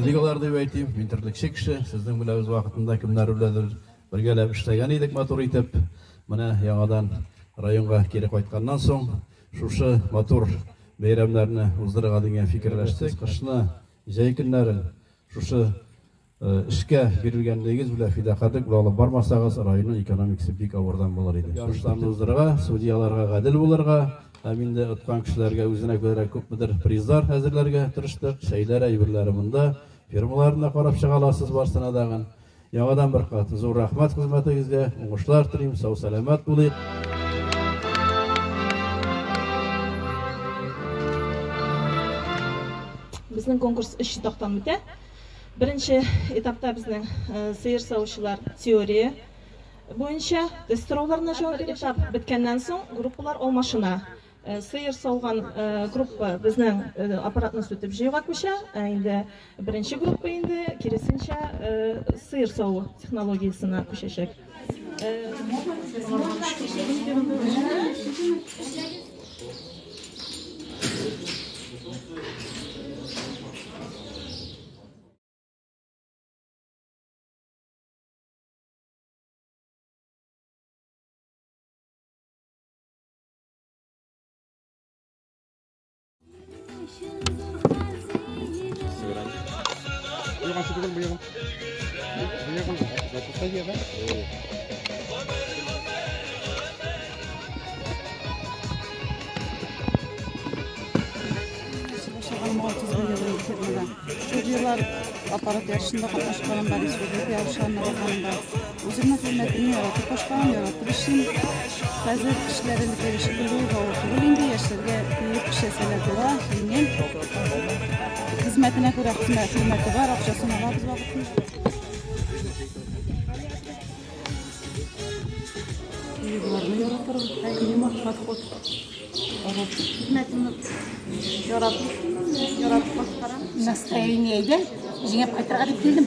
Лигалар деп әйтим, мин тирлек шекші, сезнең белән үз вакытында кемнәр беләдер бергәләп эшләгән идек матур итеп. Менә яңадан районга кире кайтканнан соң шушы матур бәйрәмнәрне уздырырга дигән фикерләштек. Кышны, җәй көннәрен шушы эшкә бирелгәнлегегез белән фидакатьлек белән алып бармасагыз, районның экономикасы бик авырдан булыр иде. Ярышларны уздырырга, судьяларга гадел булырга, һәм инде откан кешеләргә үзенә күрә күпмедер призлар әзерләргә тырыштык. Шәйләр әйберләре монда, фирмаларына карап чыга аласыз барсына дагы. Яңадан бер кат зур рәхмәт хезмәтегезгә, уңышлар телим, сау-сәламәт булыйк. Безнең конкурс 3 этаптан үтә. Birinci etapta bizning seyir savuşçular teoriya boyunca sorularına cevap etap bitgandan so'ng gruppalar almashina. Seyir savgan gruppa bizning apparatni o'tib joyga ko'sha. Endi birinchi gruppa endi kirisincha seyir savu texnologiyasini ko'shashak. Studiylar aparat yarışında katlaşkanlar, respublika yarışlarına bakanlar, uzun hizmetini yaratıp başkan yaratıp işin hazır işlerini geliştirdiği ve okulunda yaşlarga büyük bir şeyseler var. Yine hizmetine göre hizmeti var, akçasını var biz vakitinde. Yıllarını yaratırım, klima, madhut. Hizmetini yaratıp başkaran. Настроениеге жеңіп қайтарға деп келдім.